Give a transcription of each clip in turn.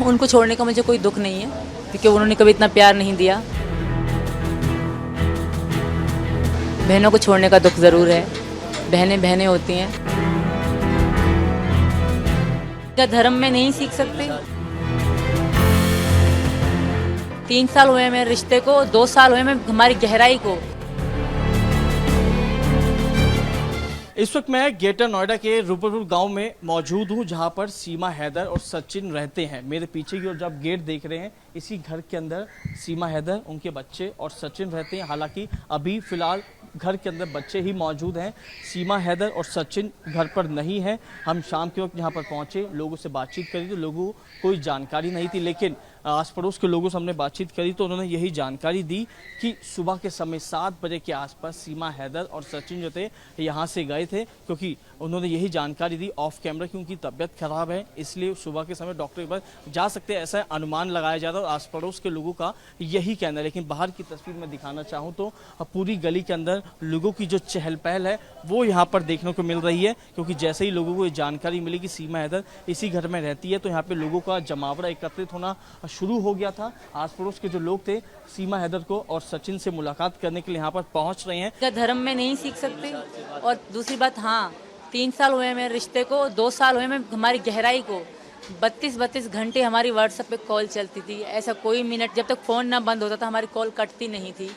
उनको छोड़ने का मुझे कोई दुख नहीं है, क्योंकि उन्होंने कभी इतना प्यार नहीं दिया। बहनों को छोड़ने का दुख ज़रूर है, बहनें बहनें होती हैं। क्या धर्म में नहीं सीख सकते? 3 साल हुए मेरे रिश्ते को, 2 साल हुए हमारी गहराई को। इस वक्त मैं ग्रेटर नोएडा के रूपरपुर गांव में मौजूद हूं, जहां पर सीमा हैदर और सचिन रहते हैं। मेरे पीछे की ओर जब गेट देख रहे हैं, इसी घर के अंदर सीमा हैदर, उनके बच्चे और सचिन रहते हैं। हालांकि अभी फिलहाल घर के अंदर बच्चे ही मौजूद हैं, सीमा हैदर और सचिन घर पर नहीं है। हम शाम के वक्त यहाँ पर पहुंचे, लोगों से बातचीत करी तो लोगों को कोई जानकारी नहीं थी, लेकिन आस पड़ोस के लोगों से हमने बातचीत करी तो उन्होंने यही जानकारी दी कि सुबह के समय 7 बजे के आसपास सीमा हैदर और सचिन जो थे यहाँ से गए थे, क्योंकि उन्होंने यही जानकारी दी ऑफ कैमरा कि उनकी तबीयत खराब है, इसलिए सुबह के समय डॉक्टर के पास जा सकते हैं, ऐसा अनुमान लगाया जाता है और आस पड़ोस के लोगों का यही कहना है। लेकिन बाहर की तस्वीर में दिखाना चाहूँ तो पूरी गली के अंदर लोगों की जो चहल पहल है वो यहाँ पर देखने को मिल रही है, क्योंकि जैसे ही लोगों को ये जानकारी मिली कि सीमा हैदर इसी घर में रहती है तो यहाँ पे लोगों का जमावड़ा एकत्रित होना शुरू हो गया था। आस पड़ोस के जो लोग थे सीमा हैदर को और सचिन से मुलाकात करने के लिए यहाँ पर पहुँच रहे हैं। क्या धर्म में नहीं सीख सकते? और दूसरी बात, हाँ, 3 साल हुए मेरे रिश्ते को, 2 साल हुए हमारी गहराई को। 32 घंटे हमारी व्हाट्सएप पे कॉल चलती थी, ऐसा कोई मिनट जब तक फ़ोन ना बंद होता था हमारी कॉल कटती नहीं थी।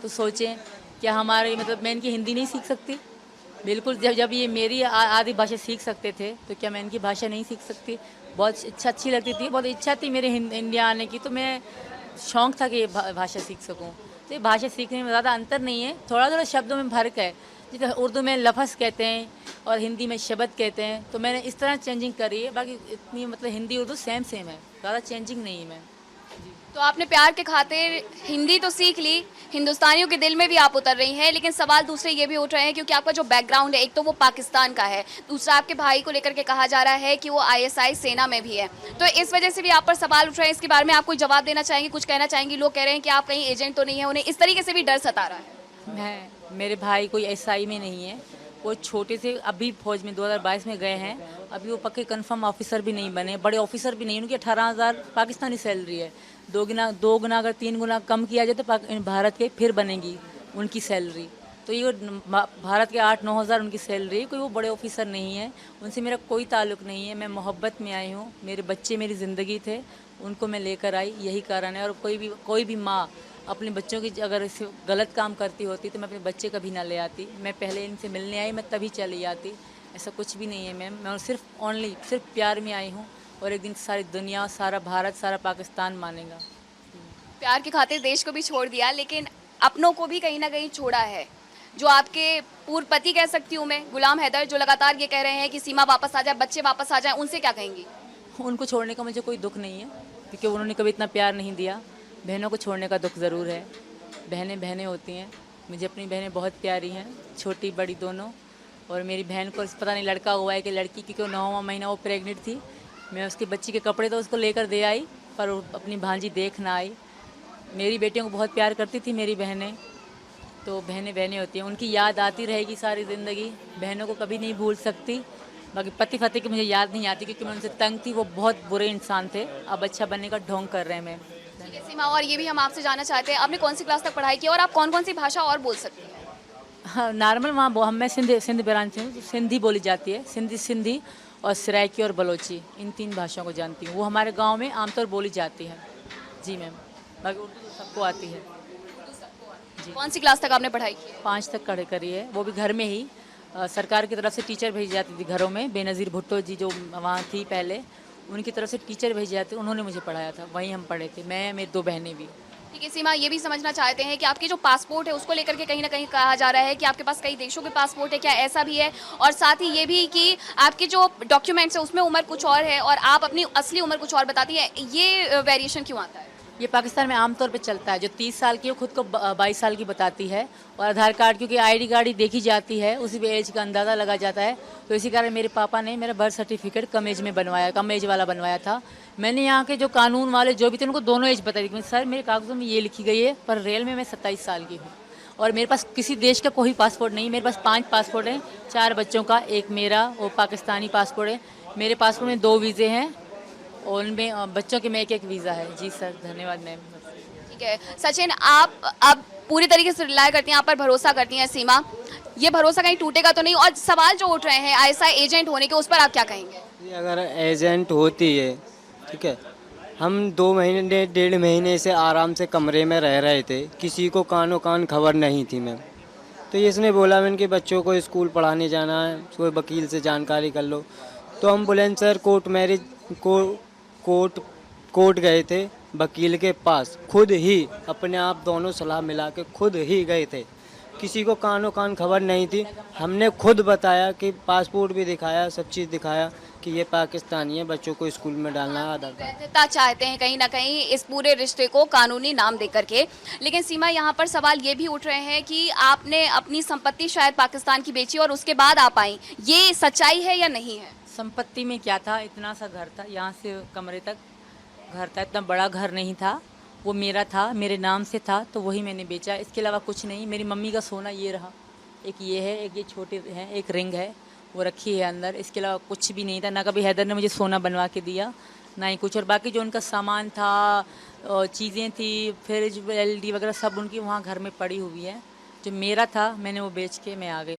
तो सोचें, क्या हमारी मैं इनकी हिंदी नहीं सीख सकती? बिल्कुल। जब ये मेरी आदि भाषा सीख सकते थे तो क्या मैं इनकी भाषा नहीं सीख सकती? बहुत अच्छी लगती थी, बहुत इच्छा थी मेरे इंडिया आने की, तो मैं शौक़ था कि ये भाषा सीख सकूं। तो ये भाषा सीखने में ज़्यादा अंतर नहीं है, थोड़ा थोड़ा शब्दों में फर्क है। जैसे उर्दू में लफ्ज़ कहते हैं और हिंदी में शब्द कहते हैं, तो मैंने इस तरह चेंजिंग करी है। बाकी इतनी हिंदी उर्दू सेम है, ज़्यादा चेंजिंग नहीं है मैं। तो आपने प्यार के खातिर हिंदी तो सीख ली, हिंदुस्तानियों के दिल में भी आप उतर रही हैं, लेकिन सवाल दूसरे ये भी उठ रहे हैं क्योंकि आपका जो बैकग्राउंड है, एक तो वो पाकिस्तान का है, दूसरा आपके भाई को लेकर के कहा जा रहा है कि वो आईएसआई सेना में भी है। तो इस वजह से भी आप पर सवाल उठ रहे हैं। इसके बारे में आप कोई जवाब देना चाहेंगे, कुछ कहना चाहेंगी? लोग कह रहे हैं कि आप कहीं एजेंट तो नहीं है, उन्हें इस तरीके से भी डर सता रहा है। मेरे भाई कोई एसआई में नहीं है, वो छोटे से अभी फौज में 2022 में गए हैं, अभी वो पक्के कंफर्म ऑफिसर भी नहीं बने, बड़े ऑफिसर भी नहीं। उनकी 18,000 पाकिस्तानी सैलरी है। 2 गुना अगर 3 गुना कम किया जाए तो भारत के फिर बनेगी उनकी सैलरी। तो ये भारत के 8-9 हज़ार उनकी सैलरी है, कोई वो बड़े ऑफिसर नहीं है। उनसे मेरा कोई ताल्लुक़ नहीं है। मैं मोहब्बत में आई हूँ, मेरे बच्चे मेरी ज़िंदगी थे, उनको मैं लेकर आई, यही कारण है। और कोई भी माँ अपने बच्चों की अगर इसे गलत काम करती होती तो मैं अपने बच्चे कभी ना ले आती। मैं पहले इनसे मिलने आई, मैं तभी चली आती। ऐसा कुछ भी नहीं है मैम, मैं सिर्फ प्यार में आई हूँ और एक दिन सारी दुनिया, सारा भारत, सारा पाकिस्तान मानेगा। प्यार की खातिर देश को भी छोड़ दिया, लेकिन अपनों को भी कहीं ना कहीं छोड़ा है। जो आपके पूर्व पति कह सकती हूँ मैं, गुलाम हैदर, जो लगातार ये कह रहे हैं कि सीमा वापस आ जाए, बच्चे वापस आ जाए, उनसे क्या कहेंगी? उनको छोड़ने का मुझे कोई दुख नहीं है, क्योंकि उन्होंने कभी इतना प्यार नहीं दिया। बहनों को छोड़ने का दुख ज़रूर है, बहनें बहनें होती हैं। मुझे अपनी बहनें बहुत प्यारी हैं, छोटी बड़ी दोनों। और मेरी बहन को पता नहीं लड़का हुआ है कि लड़की, क्योंकि 9वां महीना वो प्रेग्नेंट थी। मैं उसकी बच्ची के कपड़े तो उसको लेकर दे आई, पर वो अपनी भांजी देख ना आई। मेरी बेटियों को बहुत प्यार करती थी मेरी बहनें, तो बहनें बहनें होती हैं। उनकी याद आती रहेगी सारी ज़िंदगी, बहनों को कभी नहीं भूल सकती। बाकी पति फति की मुझे याद नहीं आती, क्योंकि मैं उनसे तंग थी, वो बहुत बुरे इंसान थे। अब अच्छा बनने का ढोंग कर रहे हैं मैं। सीमा, और ये भी हम आपसे जानना चाहते हैं, आपने कौन सी क्लास तक पढ़ाई की और आप कौन कौन सी भाषा और बोल सकती हैं? हाँ, नॉर्मल वहाँ मैं सिंध ब्रांच से हूँ, सिंधी बोली जाती है। सिंधी और सराइकी और बलोची, इन 3 भाषाओं को जानती हूँ। वो हमारे गांव में आमतौर बोली जाती है। जी मैम, बाकी उर्दू तो सबको आती है। जी। कौन सी क्लास तक आपने पढ़ाई की? 5 तक करी है, वो भी घर में ही। सरकार की तरफ से टीचर भेजी जाती थी घरों में। बेनज़ीर भुट्टो जी जो वहाँ थी पहले, उनकी तरफ से टीचर भेजे जाते, उन्होंने मुझे पढ़ाया था, वहीं हम पढ़े थे, मैं, मेरी 2 बहनें भी। ठीक है सीमा, ये भी समझना चाहते हैं कि आपकी जो पासपोर्ट है उसको लेकर के कहीं ना कहीं कहा जा रहा है कि आपके पास कई देशों के पासपोर्ट है, क्या ऐसा भी है? और साथ ही ये भी कि आपके जो डॉक्यूमेंट्स है उसमें उम्र कुछ और है और आप अपनी असली उम्र कुछ और बताती है, ये वेरिएशन क्यों आता है? ये पाकिस्तान में आमतौर पे चलता है। जो 30 साल की है वो खुद को 22 साल की बताती है, और आधार कार्ड, क्योंकि आईडी कार्ड ही देखी जाती है, उसी पे एज का अंदाज़ा लगा जाता है। तो इसी कारण मेरे पापा ने मेरा बर्थ सर्टिफिकेट कम एज वाला बनवाया था। मैंने यहाँ के जो कानून वाले जो भी थे उनको दोनों एज बताई थी। सर, मेरे कागज़ों में ये लिखी गई है, पर रियल में मैं 27 साल की हूँ। और मेरे पास किसी देश का कोई पासपोर्ट नहीं। मेरे पास 5 पासपोर्ट हैं, 4 बच्चों का, एक मेरा, वो पाकिस्तानी पासपोर्ट है। मेरे पासपोर्ट में 2 वीज़े हैं, और उनमें बच्चों के में एक वीज़ा है। जी सर, धन्यवाद मैम। ठीक है सचिन, आप पूरी तरीके से रिलाय करती हैं, आप पर भरोसा करती हैं सीमा, ये भरोसा कहीं टूटेगा तो नहीं? और सवाल जो उठ रहे हैं आईएसआई एजेंट होने के, उस पर आप क्या कहेंगे? ये अगर एजेंट होती है, ठीक है, हम 2 महीने 1.5 महीने से आराम से कमरे में रह रहे थे, किसी को कानो कान खबर नहीं थी मैम। तो ये इसने बोला मैंने कि बच्चों को स्कूल पढ़ाने जाना है, कोई वकील से जानकारी कर लो। तो हम बोले सर कोर्ट गए थे, वकील के पास खुद ही अपने आप दोनों सलाह मिला के खुद ही गए थे, किसी को कानो कान खबर नहीं थी। हमने खुद बताया कि पासपोर्ट भी दिखाया, सब चीज़ दिखाया कि ये पाकिस्तानी है, बच्चों को स्कूल में डालना है, आधार कार्ड। वैधता चाहते हैं कहीं ना कहीं इस पूरे रिश्ते को कानूनी नाम दे करके। लेकिन सीमा, यहाँ पर सवाल ये भी उठ रहे हैं कि आपने अपनी संपत्ति शायद पाकिस्तान की बेची और उसके बाद आप आई, ये सच्चाई है या नहीं है? संपत्ति में क्या था, इतना सा घर था, यहाँ से कमरे तक घर था, इतना बड़ा घर नहीं था, वो मेरा था, मेरे नाम से था, तो वही मैंने बेचा, इसके अलावा कुछ नहीं। मेरी मम्मी का सोना ये रहा, एक ये है, एक ये छोटे हैं, एक रिंग है वो रखी है अंदर, इसके अलावा कुछ भी नहीं था। ना कभी हैदर ने मुझे सोना बनवा के दिया, ना ही कुछ। और बाकी जो उनका सामान था, चीज़ें थी, फ्रिज एलडी वगैरह सब उनकी वहाँ घर में पड़ी हुई है। जो मेरा था मैंने वो बेच के मैं आ गई।